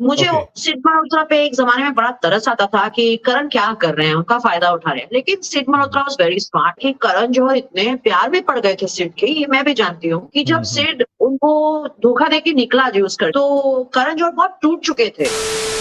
मुझे ओके। सिड मल्होत्रा पे एक ज़माने में बड़ा तरस आता था कि करण क्या कर रहे हैं, उनका फ़ायदा उठा रहे हैं। लेकिन सिड हुँ, मल्होत्रा वाज़ वेरी स्मार्ट कि करण जौहर इतने प्यार में पड़ गए थे सिड के, ये मैं भी जानती हूँ कि जब हुँ, हुँ। सिड उनको धोखा देके निकला यूज़ कर तो करण जौहर बहुत टूट चुके थे।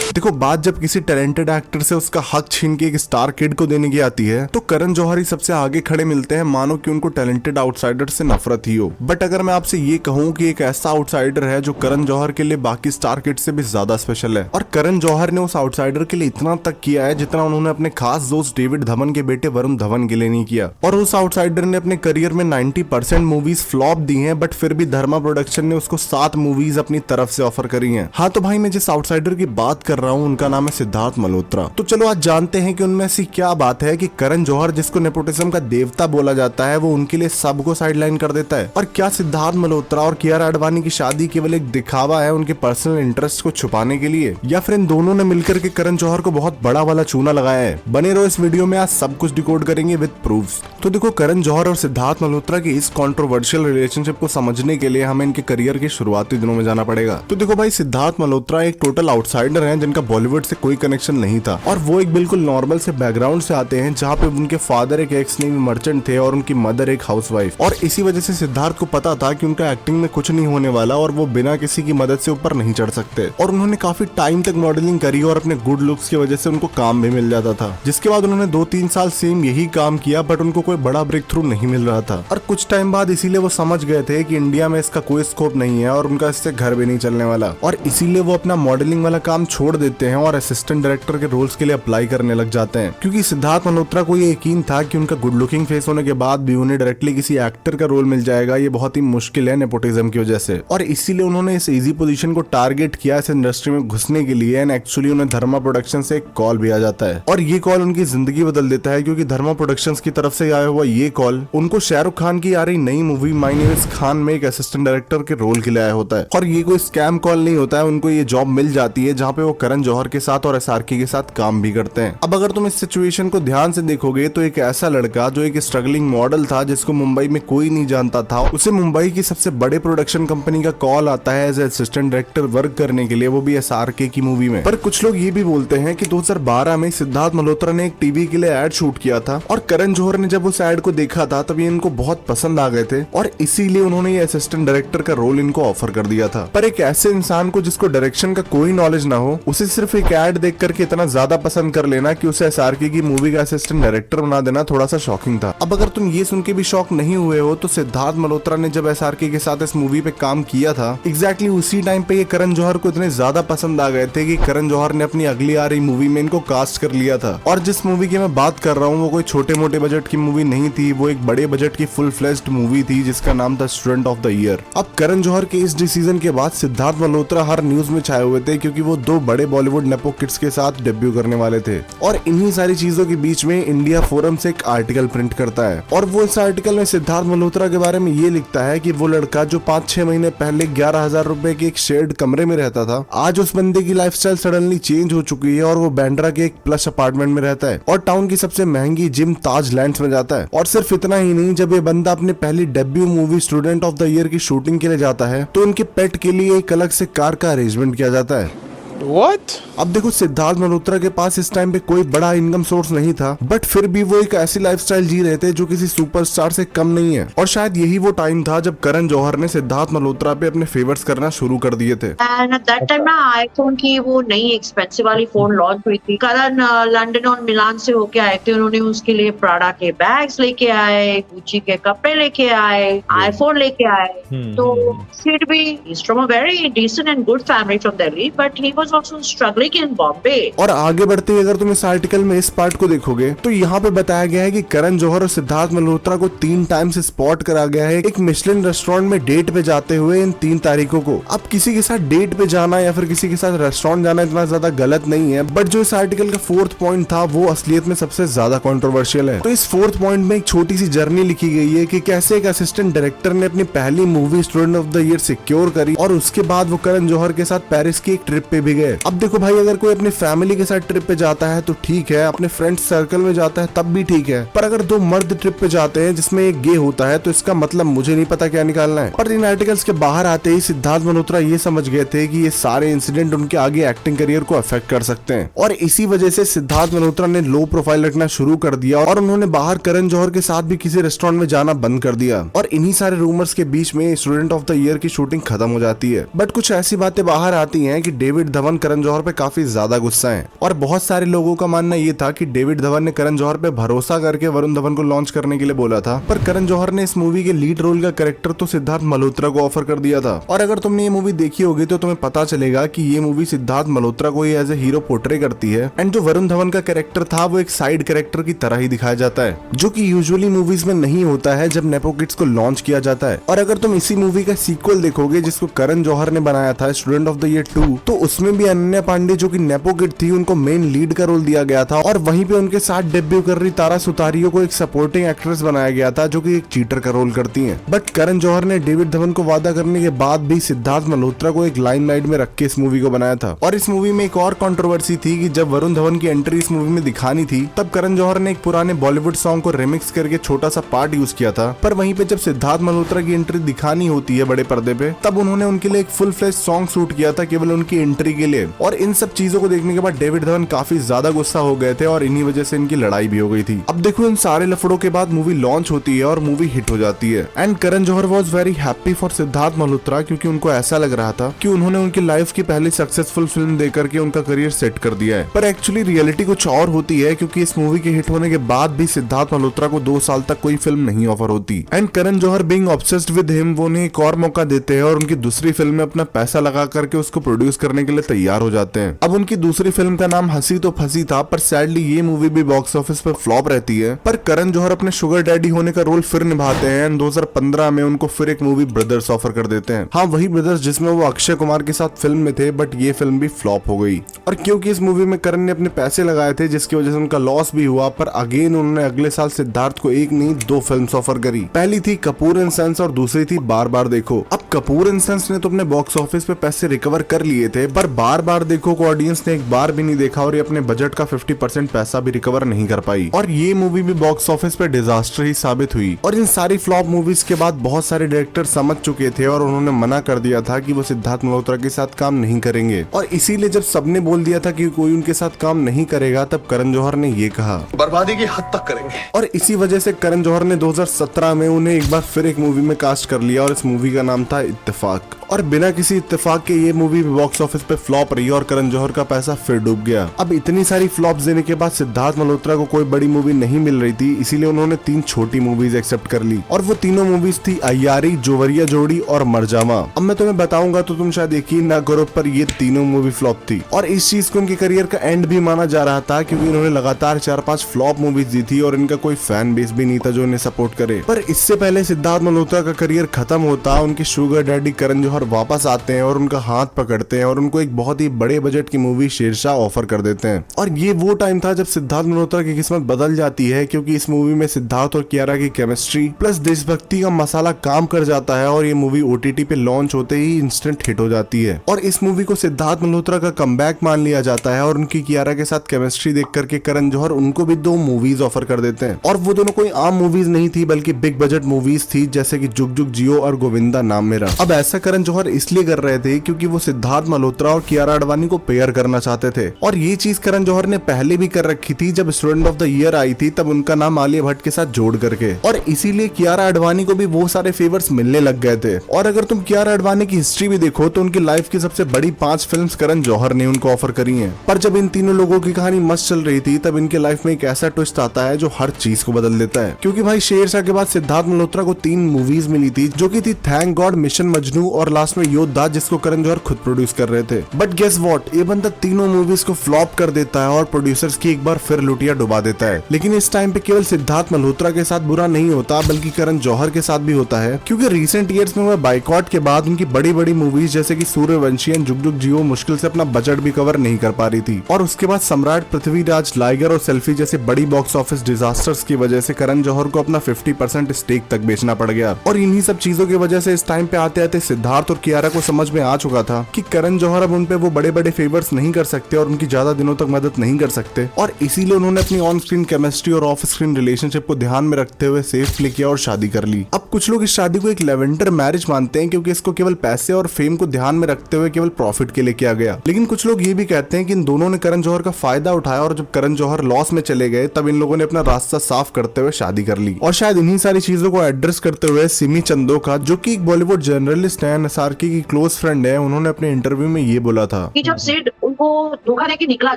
देखो, बात जब किसी टैलेंटेड एक्टर से उसका हक छीन के एक स्टार किड को देने की आती है तो करण जौहर ही सबसे आगे खड़े मिलते हैं, मानो कि उनको टैलेंटेड आउटसाइडर से नफरत ही हो। बट अगर मैं आपसे ये कहूँ कि एक ऐसा आउटसाइडर है जो करण जौहर के लिए बाकी स्टार किड से भी ज्यादा स्पेशल है, और करण जौहर ने उस आउटसाइडर के लिए इतना तक किया है जितना उन्होंने अपने खास दोस्त डेविड धवन के बेटे वरुण धवन के लिए नहीं किया। और उस आउटसाइडर ने अपने करियर में 90% मूवीज फ्लॉप दी हैं, बट फिर भी धर्मा प्रोडक्शन ने उसको 7 मूवीज अपनी तरफ से ऑफर करी हैं। हाँ तो भाई, मैं जिस आउटसाइडर की बात कर रहा हूँ उनका नाम है सिद्धार्थ मल्होत्रा। तो चलो आज जानते हैं कि उनमें ऐसी क्या बात है कि करण जौहर, जिसको नेपोटिज्म का देवता बोला जाता है, वो उनके लिए सबको साइडलाइन कर देता है। और क्या सिद्धार्थ मल्होत्रा और कियारा आडवाणी की शादी केवल एक दिखावा है उनके पर्सनल इंटरेस्ट को छुपाने के लिए, या फिर इन दोनों ने मिलकर के करण जौहर को बहुत बड़ा वाला चूना लगाया है? बने रहो इस वीडियो में, आज सब कुछ डिकोड करेंगे विद प्रूफ्स। तो देखो, करण जौहर और सिद्धार्थ मल्होत्रा की इस कंट्रोवर्शियल रिलेशनशिप को समझने के लिए हमें इनके करियर के शुरुआती दिनों में जाना पड़ेगा। तो देखो भाई, सिद्धार्थ मल्होत्रा एक टोटल आउटसाइडर हैं जिनका बॉलीवुड से कोई कनेक्शन नहीं था, और वो एक बिल्कुल नॉर्मल से बैकग्राउंड से आते हैं जहाँ पे उनके फादर एक एक्स नेवी मर्चेंट थे और उनकी मदर एक हाउसवाइफ। और इसी वजह से सिद्धार्थ को पता था कि उनका एक्टिंग में कुछ नहीं होने वाला और वो बिना किसी की मदद से ऊपर नहीं चढ़ सकते। और उन्होंने काफी टाइम तक मॉडलिंग करी और अपने गुड लुक्स की वजह से उनको काम भी मिल जाता था, जिसके बाद उन्होंने 2-3 साल सेम यही काम किया, बट उनको कोई बड़ा ब्रेक थ्रू नहीं मिल रहा था। और कुछ टाइम बाद इसीलिए वो समझ गए थे कि इंडिया में इसका कोई स्कोप नहीं है और उनका इससे घर भी नहीं चलने वाला, और इसीलिए वो अपना मॉडलिंग वाला काम छोड़ देते हैं और असिस्टेंट डायरेक्टर के रोल्स के लिए अप्लाई करने लग जाते हैं। क्योंकि सिद्धार्थ मल्होत्रा को ये यकीन था कि उनका गुड लुकिंग फेस होने के बाद भी उन्हें डायरेक्टली किसी एक्टर का रोल मिल जाएगा, ये बहुत ही मुश्किल है नेपोटिज्म की वजह से। और इसीलिए उन्होंने इस इजी पोजीशन को टारगेट किया इस इंडस्ट्री में घुसने के लिए, एंड एक्चुअली उन्हें धर्मा प्रोडक्शन से एक कॉल भी आ जाता है, और ये कॉल उनकी जिंदगी बदल देता है। क्योंकि धर्मा प्रोडक्शंस की तरफ से आया हुआ ये कॉल उनको शाहरुख खान की आ रही नई movie my name is Khan में एक असिस्टेंट डायरेक्टर के रोल के लिए आया होता है। और ये कोई स्कैम कॉल नहीं होता है, उनको ये जॉब मिल जाती है जहाँ पे वो करण जौहर के साथ और एसआरके के साथ काम भी करते हैं। अब अगर तुम इस सिचुएशन को ध्यान से देखोगे तो एक ऐसा लड़का जो एक स्ट्रगलिंग मॉडल था, जिसको मुंबई में कोई नहीं जानता था, उसे मुंबई की सबसे बड़े प्रोडक्शन कंपनी का कॉल आता है एज असिस्टेंट डायरेक्टर वर्क करने के लिए, वो भी एसआरके की मूवी में। पर कुछ लोग ये भी बोलते हैं कि 2012 में सिद्धार्थ मल्होत्रा ने एक टीवी के लिए एड शूट किया था, और करण जौहर ने जब उस एड को देखा था तब ये इनको बहुत पसंद आ गए थे, और इसीलिए उन्होंने ये असिस्टेंट डायरेक्टर का रोल इनको ऑफर कर दिया था। पर एक ऐसे इंसान को जिसको डायरेक्शन का कोई नॉलेज ना हो, उसे सिर्फ एक एड देख करके इतना ज्यादा पसंद कर लेना कि उसे एसआरके की मूवी का असिस्टेंट डायरेक्टर बना देना थोड़ा सा शॉकिंग था। अब अगर तुम ये सुन के भी शॉक नहीं हुए हो, तो सिद्धार्थ मल्होत्रा ने जब एसआरके के साथ इस मूवी पे काम किया था, एग्जैक्टली उसी टाइम पे ये करण जौहर को इतने ज्यादा पसंद आ गए थे कि करण जौहर ने अपनी अगली आ रही मूवी में इनको कास्ट कर लिया था। और जिस मूवी की मैं बात कर रहा हूँ वो कोई छोटे मोटे बजट की मूवी नहीं थी, वो एक बड़े बजट की फुल फ्लेश्ड मूवी थी जिसका नाम था स्टूडेंट ऑफ द ईयर। अब करण जौहर के इस डिसीजन के बाद सिद्धार्थ मल्होत्रा हर न्यूज में छाए हुए थे, क्योंकि वो 2 बड़े बॉलीवुड नेपो किड्स के साथ डेब्यू करने वाले थे। और इन्हीं सारी चीजों के बीच में इंडिया फोरम से एक आर्टिकल प्रिंट करता है, और वो इस आर्टिकल में सिद्धार्थ मल्होत्रा के बारे में ये लिखता है कि वो लड़का जो 5-6 महीने पहले 11,000 रुपए के एक शेयर्ड कमरे में रहता था, आज उस बंदे की लाइफस्टाइल सडनली चेंज हो चुकी है और वो बांद्रा के एक प्लस अपार्टमेंट में रहता है और टाउन की सबसे महंगी जिम ताज लैंड्स में जाता है। और सिर्फ इतना ही नहीं, जब ये बंदा अपनी पहली debut movie student of the year की शूटिंग के लिए जाता है तो उनके पेट के लिए एक अलग से कार का अरेंजमेंट किया जाता है। What? अब देखो, सिद्धार्थ मल्होत्रा के पास इस टाइम पे कोई बड़ा इनकम सोर्स नहीं था, बट फिर भी वो एक ऐसी लाइफस्टाइल जी रहे थे जो किसी सुपरस्टार से कम नहीं है। और शायद यही वो टाइम था जब करण जौहर ने सिद्धार्थ मल्होत्रा पे अपने फेवर्स करना शुरू कर दिए थे। एंड एट दैट टाइम ना आईफोन की वो नई एक्सपेंसिव वाली फोन लॉन्च हुई थी। करण लंदन और मिलान से होके आए थे, उन्होंने उसके लिए प्राडा के बैग्स लेके आए, गुच्ची के कपड़े लेके आए, आईफोन लेके आए। तो सिड भी is from a very decent and good family from Delhi, but he was also struggling in Bombay. और आगे बढ़ते हुए अगर तुम इस आर्टिकल में इस पार्ट को देखोगे तो यहाँ पे बताया गया है कि करण जौहर और सिद्धार्थ मल्होत्रा को 3 टाइम से स्पॉट करा गया है एक मिशेलिन रेस्टोरेंट में डेट पे जाते हुए इन 3 तारीखों को। अब किसी के साथ डेट पे जाना या फिर किसी के साथ रेस्टोरेंट जाना इतना ज्यादा गलत नहीं है, बट जो इस आर्टिकल का 4th पॉइंट था वो असलियत में सबसे ज्यादा कंट्रोवर्शियल है। तो इस 4th पॉइंट में एक छोटी सी जर्नी लिखी गई है कि कैसे एक असिस्टेंट डायरेक्टर ने अपनी पहली movie student of the year secure करी और उसके बाद वो करण जौहर के साथ पेरिस की एक ट्रिप पे भी गए। अब देखो भाई, अगर कोई अपनी फैमिली के साथ ट्रिप पे जाता है तो ठीक है, अपने फ्रेंड्स सर्कल में जाता है तब भी ठीक है, पर अगर दो मर्द ट्रिप पे जाते हैं जिसमें एक गे होता है तो इसका मतलब मुझे नहीं पता क्या निकालना है। पर इन आर्टिकल्स के बाहर आते ही सिद्धार्थ मल्होत्रा ये समझ गए थे कि ये सारे इंसिडेंट उनके आगे एक्टिंग करियर को अफेक्ट कर सकते हैं, और इसी वजह से सिद्धार्थ मल्होत्रा ने लो प्रोफाइल रखना शुरू कर दिया और उन्होंने बाहर करण जौहर के साथ भी किसी रेस्टोरेंट में जाना बंद कर दिया। और इन्हीं सारे रूमर्स के बीच में स्टूडेंट ऑफ द ईयर की शूटिंग खत्म हो जाती है। बट कुछ ऐसी बातें बाहर आती हैं कि डेविड धवन करण जौहर पे काफी ज्यादा गुस्सा है, और बहुत सारे लोगों का मानना ये था कि डेविड धवन ने करण जौहर पे भरोसा करके वरुण धवन को लॉन्च करने के लिए बोला था, पर करण जौहर ने इस मूवी के लीड रोल का कैरेक्टर तो सिद्धार्थ मल्होत्रा को ऑफर कर दिया था। और अगर तुमने ये मूवी देखी होगी तो तुम्हें पता चलेगा कि ये मूवी सिद्धार्थ मल्होत्रा को एज ए हीरो पोर्ट्रे करती है, एंड जो वरुण धवन का कैरेक्टर था वो एक साइड कैरेक्टर की तरह ही दिखाया जाता है, जो कि यूजुअली मूवीज में नहीं होता है जब नेपो किड्स को लॉन्च किया जाता है। और अगर तुम इसी मूवी का सीक्वल देखोगे जिसको करण जौहर ने बनाया था, स्टूडेंट ऑफ द ईयर 2, तो उसमें भी अनन्या पांडे जो कि नेपो किड थी उनको मेन लीड का रोल दिया गया था, और वहीं पे उनके साथ डेब्यू कर रही तारा सुतारियो को एक सपोर्टिंग एक्ट्रेस बनाया गया था जो कि एक चीटर का रोल करती हैं। बट करण जौहर ने डेविड धवन को वादा करने के बाद भी सिद्धार्थ मल्होत्रा को एक लाइमलाइट में रख के इस मूवी को बनाया था। और इस मूवी में एक और कंट्रोवर्सी थी कि जब वरुण धवन की एंट्री इस मूवी में दिखानी थी तब करण जौहर ने एक पुराने बॉलीवुड सॉन्ग को रिमिक्स करके छोटा सा पार्ट यूज किया था, पर वहीं पे जब सिद्धार्थ मल्होत्रा की एंट्री दिखानी होती है बड़े पर्दे पे तब उन्होंने उनके लिए एक फुल फ्लेश सॉन्ग शूट किया था केवल उनकी एंट्री के लिए। और इन सब चीजों को देखने के बाद डेविड धवन काफी ज्यादा गुस्सा हो गए थे और इन्हीं वजह से इनकी लड़ाई भी हो गई थी। अब देखो, इन सारे लफड़ों के बाद मूवी लॉन्च होती है और मूवी हिट हो जाती है, and Karan Johar was very happy for Siddharth Malhotra, क्योंकि उनको ऐसा लग रहा था कि उन्होंने उनकी लाइफ की पहली सक्सेसफुल फिल्म देकर के उनका करियर सेट कर दिया है। पर एक्चुअली रियलिटी कुछ और होती है, क्योंकि इस मूवी के हिट होने के बाद भी सिद्धार्थ मल्होत्रा को 2 साल तक कोई फिल्म नहीं ऑफर होती, and Karan Johar being obsessed with him वो उन्हें एक और मौका देते हैं और उनकी दूसरी फिल्म में अपना पैसा लगा करके उसको प्रोड्यूस करने के लिए तैयार हो जाते हैं। अब उनकी दूसरी फिल्म का नाम हंसी तो फंसी था, पर सैडली ये मूवी भी बॉक्स ऑफिस पर फ्लॉप रहती है। पर करण जौहर अपने शुगर डैडी होने का रोल फिर निभाते हैं, एंड 2015 में उनको फिर एक मूवी ब्रदर्स ऑफर कर देते हैं। हाँ, वही ब्रदर्स जिसमें वो अक्षय कुमार के साथ फिल्म में थे, बट ये फिल्म भी फ्लॉप हो गई। और क्योंकि इस मूवी में करण ने अपने पैसे लगाए थे जिसकी वजह से उनका लॉस भी हुआ, पर अगेन उन्होंने अगले साल सिद्धार्थ को एक नहीं 2 फिल्म्स ऑफर करी। पहली थी कपूर एंड सन्स और दूसरी थी बार बार देखो। अब कपूर एंड सन्स ने तो अपने बॉक्स ऑफिस पे पैसे रिकवर कर लिए थे, पर बार बार देखो को ऑडियंस ने एक बार भी नहीं देखा और ये अपने बजट का 50% पैसा भी रिकवर नहीं कर पाई, और ये मूवी भी बॉक्स ऑफिस पे डिजास्टर ही साबित हुई। और इन सारी फ्लॉप मूवीज के बाद बहुत सारे डायरेक्टर समझ चुके थे और उन्होंने मना कर दिया था कि वो सिद्धार्थ मल्होत्रा के साथ काम नहीं करेंगे। और इसीलिए जब सबने बोल दिया था कि कोई उनके साथ काम नहीं करेगा, तब करण जौहर ने ये कहा, बर्बादी की हद तक करेंगे। और इसी वजह से करण जौहर ने 2017 में उन्हें एक बार फिर एक मूवी में कास्ट कर लिया, और इस मूवी का नाम था इत्तेफाक। और बिना किसी इत्तेफाक के ये मूवी बॉक्स ऑफिस पे फ्लॉप रही और करण जौहर का पैसा फिर डूब गया। अब इतनी सारी फ्लॉप्स देने के बाद सिद्धार्थ मल्होत्रा को कोई बड़ी मूवी नहीं मिल रही थी, इसीलिए उन्होंने 3 छोटी मूवीज एक्सेप्ट कर ली, और वो तीनों मूवीज थी अय्यारी, जोवरिया जोड़ी और मरजामा। अब मैं तुम्हें बताऊंगा तो तुम शायद यकीन ना करो, पर ये तीनों मूवी फ्लॉप थी, और इस चीज को उनके करियर का एंड भी माना जा रहा था, क्योंकि इन्होंने लगातार 4-5 फ्लॉप मूवीज दी थी और इनका कोई फैन बेस भी नहीं था जो इन्हें सपोर्ट करे। पर इससे पहले सिद्धार्थ मल्होत्रा का करियर खत्म होता, उनके शुगर डैडी करण जौहर वापस आते हैं और उनका हाथ पकड़ते हैं और उनको एक बहुत ही बड़े बजट की मूवी शेरशाह ऑफर कर देते हैं। और ये वो टाइम था जब सिद्धार्थ मल्होत्रा की किस्मत बदल जाती है, क्योंकि इस मूवी में सिद्धार्थ और कियारा की केमिस्ट्री प्लस देशभक्ति का मसाला काम कर जाता है, और ये मूवी OTT पे लॉन्च होते ही इंस्टेंट हिट हो जाती है। और इस मूवी को सिद्धार्थ मल्होत्रा का कमबैक मान लिया जाता है, और उनकी कियारा के साथ केमिस्ट्री देख करके करण जौहर उनको भी 2 मूवीज ऑफर कर देते हैं। और वो दोनों कोई आम मूवीज नहीं थी, बल्कि बिग बजट मूवीज थी, जैसे कि जुग जुग जियो और गोविंदा नाम मेरा। अब ऐसा करण जौहर इसलिए कर रहे थे क्योंकि वो सिद्धार्थ मल्होत्रा और कियारा आडवाणी को पेयर करना चाहते थे, और ये चीज करण जौहर ने पहले भी कर रखी थी। जब student of the year I थी तब उनका नाम आलिया भट्ट के साथ जोड़ करके, और इसीलिए कियारा आडवाणी को भी वो सारे फेवर्स मिलने लग गए थे। और अगर तुम कियारा आडवाणी की हिस्ट्री भी देखो तो उनकी लाइफ की सबसे बड़ी 5 फिल्म्स करण जौहर ने उनको ऑफर करी हैं। पर जब इन तीनों लोगों की कहानी मस्त चल रही थी तब इनके लाइफ में एक ऐसा ट्विस्ट आता है जो हर चीज को बदल देता है, क्योंकि भाई शेरशाह के बाद सिद्धार्थ मल्होत्रा को 3 मूवीज मिली थी, जो की थी थैंक गॉड, मिशन मजनू और लास्ट में योद्धा, जिसको करण जौहर खुद प्रोड्यूस कर रहे थे। बट गेस व्हाट, ये बंदा तीनों मूवीज को फ्लॉप कर देता है और प्रोड्यूसर्स की एक बार फिर लुटिया डुबा देता है। लेकिन इस टाइम पे केवल सिद्धार्थ मल्होत्रा के साथ बुरा नहीं होता, बल्कि करण जौहर के साथ भी होता है, क्योंकि रिसेंट ईयर्स में हुए बाइकॉट के बाद उनकी बड़ी बड़ी मूवीज जैसे कि सूर्यवंशी एंड जुग जुग जियो मुश्किल से अपना बजट भी कवर नहीं कर पा रही थी, और उसके बाद सम्राट, पृथ्वीराज, लाइगर और सेल्फी जैसे बड़ी बॉक्स ऑफिस डिजास्टर्स की वजह से करण जौहर को अपना 50% स्टेक तक बेचना पड़ गया। और इन्हीं सब चीजों की वजह से इस टाइम पे आते आते सिद्धार्थ सिद्धार्थ और कियारा को समझ में आ चुका था कि करण जौहर अब उन पे वो बड़े बड़े फेवर्स नहीं कर सकते और उनकी ज्यादा दिनों तक मदद नहीं कर सकते, और इसीलिए उन्होंने अपनी ऑन स्क्रीन केमिस्ट्री और ऑफ स्क्रीन रिलेशनशिप को ध्यान में रखते हुए सेफ प्ले किया और शादी कर ली। अब कुछ लोग इस शादी को एक लेवेंडर मैरिज मानते हैं क्योंकि इसको केवल पैसे और फेम को ध्यान में रखते हुए केवल प्रॉफिट के लिए किया गया, लेकिन कुछ लोग ये भी कहते हैं कि इन दोनों ने करण जौहर का फायदा उठाया और जब करण जौहर लॉस में चले गए तब इन लोगों ने अपना रास्ता साफ करते हुए शादी कर ली। और शायद इन्हीं सारी चीजों को एड्रेस करते हुए सिमी चंदोका, जो कि एक बॉलीवुड जर्नलिस्ट है, एसआरके की क्लोज फ्रेंड है, उन्होंने अपने इंटरव्यू में ये बोला था कि जब सिड उनको धोखा देके निकला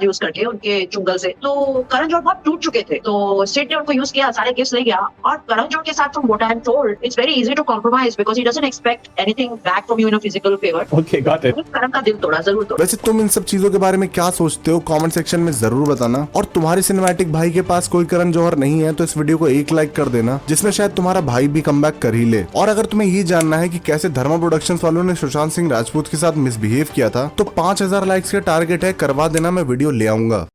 यूज करके उनके चुंगल से, तो करण जौहर बहुत टूट चुके थे, तो सिड ने उनको यूज किया, सारे गिफ्ट्स ले गया। और करण जौहर के साथ from what I am told it's very easy to compromise because he doesn't expect anything back from you in a physical favour. Okay, got it. करण का दिल तोड़ा, जरूर तोड़ा। वैसे तुम इन सब चीजों के बारे में क्या सोचते हो कमेंट सेक्शन में जरूर बताना, और तुम्हारे सिनेमैटिक भाई के पास कोई करण जौहर नहीं है तो इस वीडियो को एक लाइक कर देना, जिसमें शायद तुम्हारा भाई भी कमबैक कर ही ले। और अगर तुम्हें ये जानना है कि कैसे धर्मा प्रोडक्शंस वालों ने सुशांत सिंह राजपूत के साथ मिसबिहेव किया था तो 5000 लाइक्स का टारगेट है, करवा देना, मैं वीडियो ले आऊंगा।